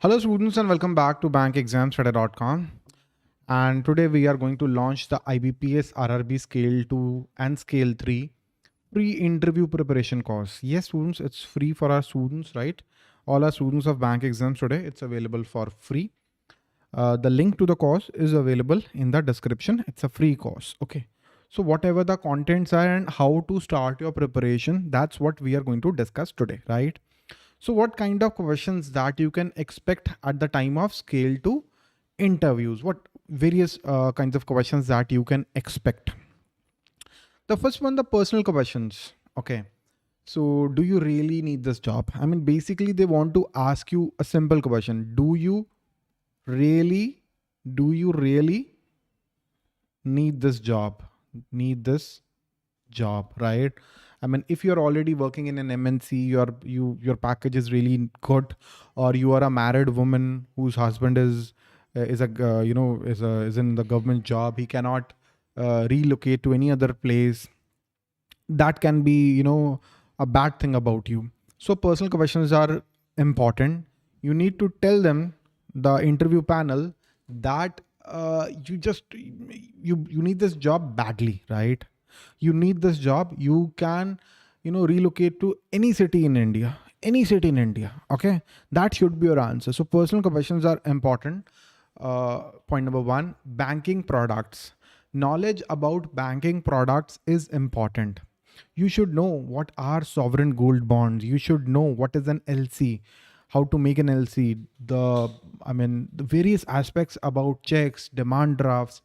Hello students and welcome back to bankexamstudy.com. And today we are going to launch the IBPS RRB Scale 2 and Scale 3 pre-interview preparation course. Yes students, it's free for our students, right? All our students of bank exams today, it's available for free. The link to the course is available in the description. It's a free course. Okay. So whatever the contents are and how to start your preparation, that's what we are going to discuss today, right? So what kind of questions that you can expect at the time of scale 2 interviews? What various kinds of questions that you can expect? The first one, the personal questions. Okay. So do you really need this job? I mean, basically they want to ask you a simple question. Really, do you really need this job? Need this job, right? I mean, if you're already working in an MNC, your package is really good, or you are a married woman whose husband is a is in the government job, he cannot relocate to any other place. That can be a bad thing about you. So personal questions are important. You need to tell them, the interview panel, that you need this job badly, right? You need this job. You can relocate to any city in India, okay? That should be your answer. So personal questions are important. Point number one, banking products. Knowledge about banking products is important. You should know what are sovereign gold bonds. You should know what is an LC, how to make an LC, the various aspects about checks, demand drafts,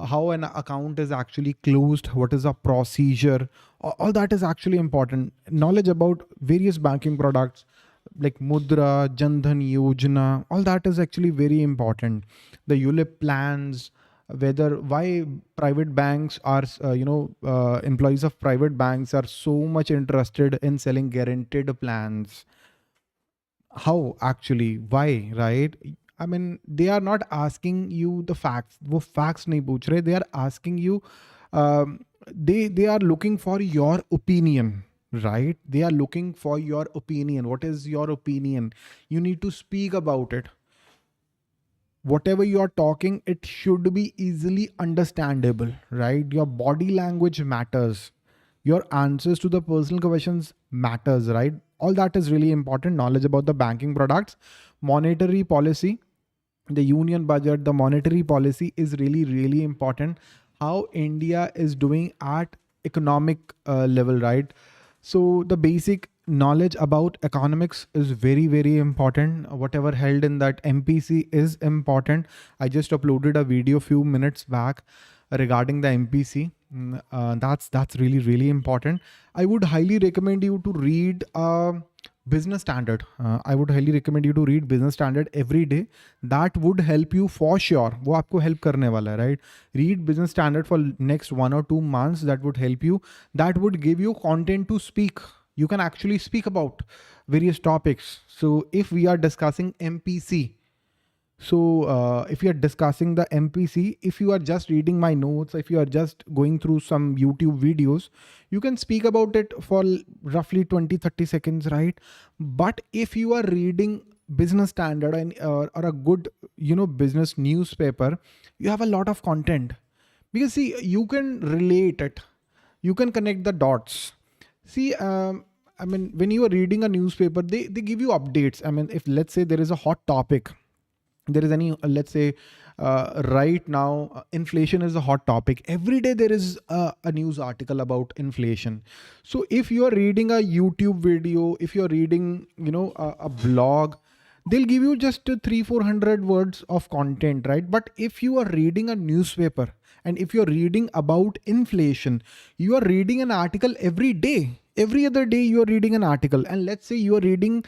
how an account is actually closed, what is a procedure. All that is actually important. Knowledge about various banking products like Mudra, Jandhan Yojana, all that is actually very important. The ULIP plans, why private banks are, employees of private banks are so much interested in selling guaranteed plans. How actually, why, right? I mean, they are not asking you the facts. वो facts नहीं पूछ रहे. They are asking you, they are looking for your opinion, right? They are looking for your opinion. What is your opinion? You need to speak about it. Whatever you are talking, it should be easily understandable, right? Your body language matters. Your answers to the personal questions matters, right? All that is really important. Knowledge about the banking products, monetary policy, the union budget, the monetary policy is really, really important. How India is doing at economic level, right? So the basic knowledge about economics is very, very important. Whatever held in that MPC is important. I just uploaded a video few minutes back regarding the MPC. That's really, really important. I would highly recommend you to read business standard. I would highly recommend you to read business standard every day. That would help you for sure. वो आपको help करने वाला है, right? Read business standard for next 1 or 2 months. That would help you. That would give you content to speak. You can actually speak about various topics. So if we are discussing MPC, if you are discussing the MPC, if you are just reading my notes, if you are just going through some YouTube videos, you can speak about it for roughly 20-30 seconds, right? But if you are reading business standard and or a good, business newspaper, you have a lot of content, because see, you can relate it. You can connect the dots. See, when you are reading a newspaper, they give you updates. I mean, if let's say there is a hot topic, there is any, let's say right now, inflation is a hot topic. Every day there is a news article about inflation. So if you are reading a YouTube video, if you're reading, a blog, they'll give you just 300-400 words of content, right? But if you are reading a newspaper, and if you're reading about inflation, you are reading an article every day. Every other day you are reading an article. And let's say you are reading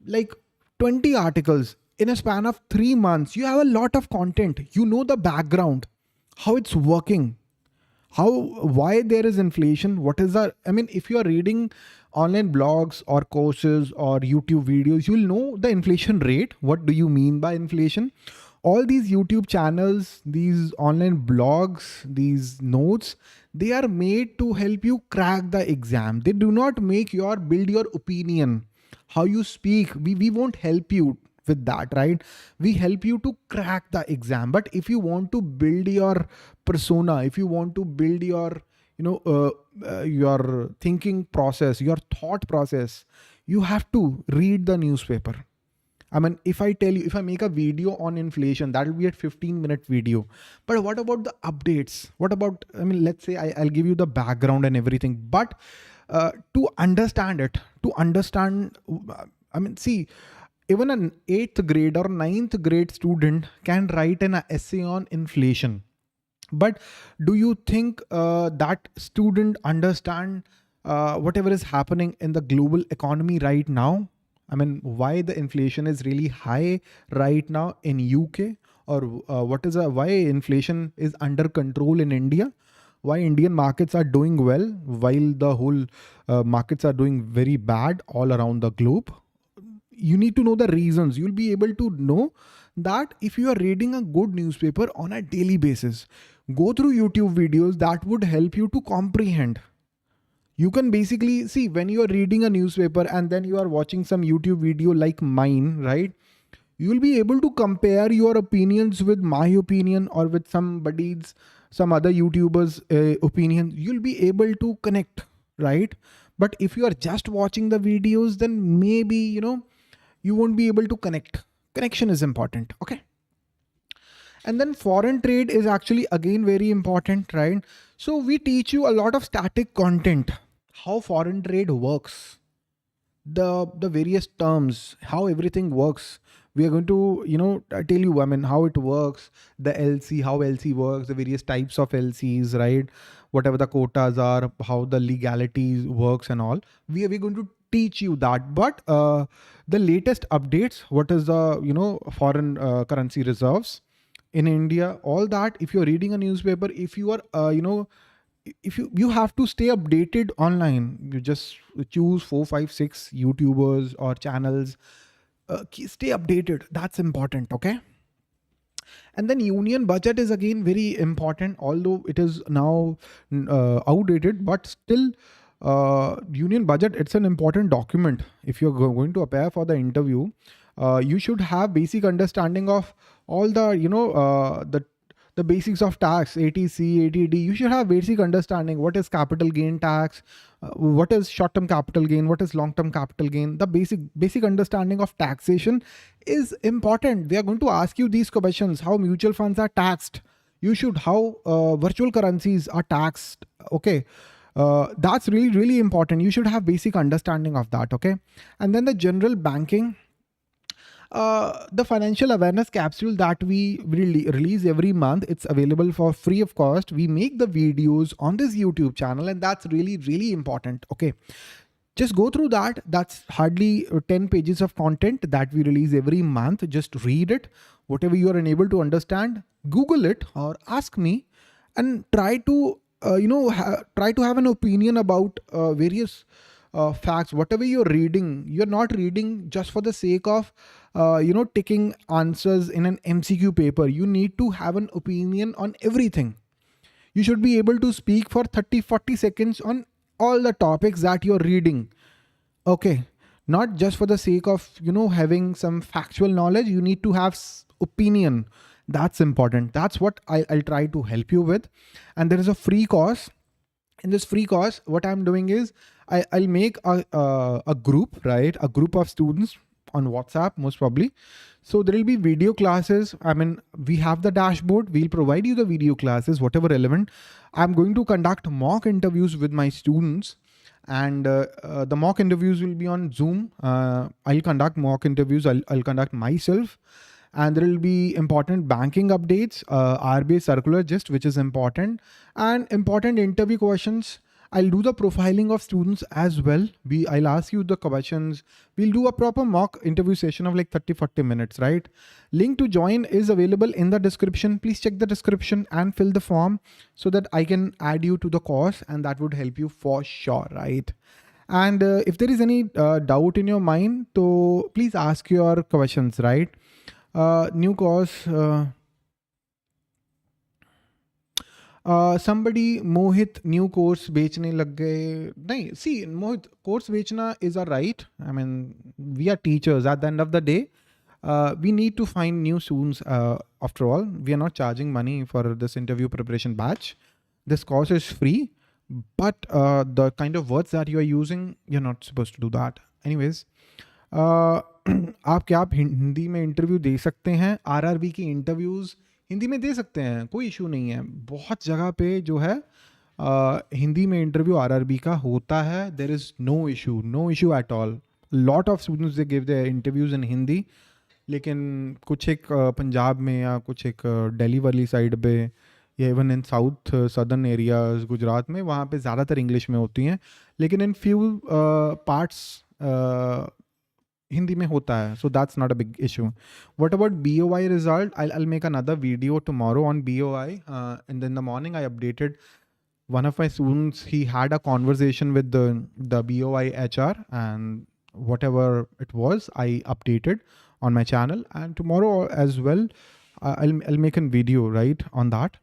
like 20 articles in a span of 3 months. You have a lot of content. You know the background, how it's working, why there is inflation, what is that. I mean, if you are reading online blogs or courses or YouTube videos, you'll know the inflation rate. What do you mean by inflation? All these YouTube channels, these online blogs, these notes, they are made to help you crack the exam. They do not build your opinion. How you speak, we won't help you with that, right? We help you to crack the exam. But if you want to build your persona, if you want to build your, your thinking process, your thought process, you have to read the newspaper. I mean, if I tell you, if I make a video on inflation, that will be a 15-minute video. But what about the updates? What about, I mean, let's say I'll give you the background and everything. But to understand it, to understand, I mean, see, even an 8th grade or 9th grade student can write an essay on inflation. But do you think that student understand whatever is happening in the global economy right now? I mean, why the inflation is really high right now in UK, or why inflation is under control in India? Why Indian markets are doing well while the whole markets are doing very bad all around the globe? You need to know the reasons. You'll be able to know that if you are reading a good newspaper on a daily basis. Go through YouTube videos that would help you to comprehend. You can basically see when you are reading a newspaper and then you are watching some YouTube video like mine, right? You will be able to compare your opinions with my opinion or with some other YouTubers' opinion. You'll be able to connect, right? But if you are just watching the videos, then maybe, you won't be able to connect. Connection is important, okay? And then foreign trade is actually again very important, right? So we teach you a lot of static content, how foreign trade works, the various terms, how everything works. We are going to, tell you, I mean, how it works, the LC, how LC works, the various types of LCs, right? Whatever the quotas are, how the legality works and all. We're going to teach you that. But the latest updates, what is the, foreign currency reserves in India, all that, if you're reading a newspaper, if you are, if you have to stay updated online, you just choose 4, 5, 6 YouTubers or channels, stay updated. That's important. Okay. And then union budget is again very important, although it is now outdated, but still union budget, it's an important document. If you're going to appear for the interview, you should have basic understanding of all the, the basics of tax, ATC, ATD. You should have basic understanding. What is capital gain tax? What is short-term capital gain? What is long-term capital gain? The basic understanding of taxation is important. They are going to ask you these questions: how mutual funds are taxed. You should how virtual currencies are taxed. Okay. That's really, really important. You should have basic understanding of that. Okay. And then the general banking. The financial awareness capsule that we release every month, it's available for free of cost. We make the videos on this YouTube channel, and that's really, really important. Okay. Just go through that. That's hardly 10 pages of content that we release every month. Just read it. Whatever you are unable to understand, Google it or ask me, and try to, try to have an opinion about various facts. Whatever you're reading, you're not reading just for the sake of ticking answers in an MCQ paper. You need to have an opinion on everything. You should be able to speak for 30-40 seconds on all the topics that you're reading. Okay. Not just for the sake of having some factual knowledge. You need to have opinion. That's important. That's what I'll try to help you with. And there is a free course. In this free course, what I'm doing is I'll make a group, right? A group of students on WhatsApp, most probably. So there will be video classes. I mean, we have the dashboard. We'll provide you the video classes, whatever relevant. I'm going to conduct mock interviews with my students, and the mock interviews will be on Zoom. I'll conduct mock interviews. I'll conduct myself. And there will be important banking updates, RBI circular gist, which is important, and important interview questions. I'll do the profiling of students as well. I'll ask you the questions. We'll do a proper mock interview session of like 30-40 minutes, right? Link to join is available in the description. Please check the description and fill the form so that I can add you to the course, and that would help you for sure, right? And if there is any doubt in your mind, so please ask your questions, right? New course. Somebody Mohit new course बेचने लग गए. नहीं, see, Mohit, course बेचना is a right. I mean, we are teachers at the end of the day. we need to find new students. After all, we are not charging money for this interview preparation batch. This course is free, but the kind of words that you are using, you're not supposed to do that. Anyways, आप हिंदी में interview दे सकते हैं, RRB की interviews Hindi में दे सकते हैं, कोई issue नहीं है. बहुत जगह पे जो है हिंदी में इंटरव्यू आरआरबी का होता है. There is no issue at all. Lot of students they give their interviews in Hindi, लेकिन कुछ एक पंजाब में या कुछ एक दिल्ली वाली साइड पे या even in south southern areas Gujarat में, वहाँ पे ज़्यादातर इंग्लिश में होती हैं, लेकिन इन फ्यू पार्ट्स हिंदी में होता है. So that's not a big issue. What about BOI result? I'll make another video tomorrow on BOI. And in the morning I updated one of my students. He had a conversation with the BOI HR, and whatever it was, I updated on my channel. And tomorrow as well, I'll make a video right on that.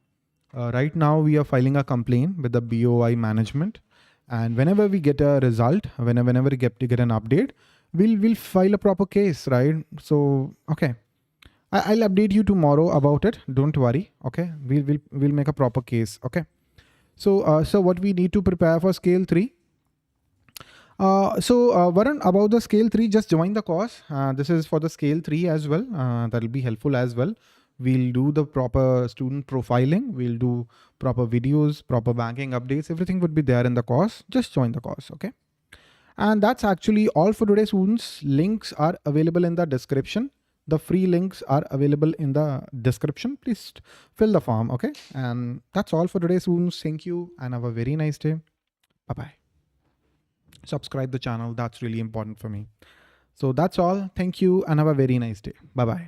Right now we are filing a complaint with the BOI management, and whenever we get a result, whenever we get an update, we'll file a proper case, right? So okay, I'll update you tomorrow about it. Don't worry. Okay, we'll make a proper case. Okay. So what we need to prepare for scale 3. Varun, about the scale 3, just join the course. This is for the scale 3 as well. That'll be helpful as well. We'll do the proper student profiling. We'll do proper videos, proper banking updates. Everything would be there in the course. Just join the course. Okay. And that's actually all for today, students. Links are available in the description. The free links are available in the description. Please fill the form. Okay. And that's all for today, students. Thank you and have a very nice day. Bye-bye. Subscribe the channel. That's really important for me. So that's all. Thank you and have a very nice day. Bye-bye.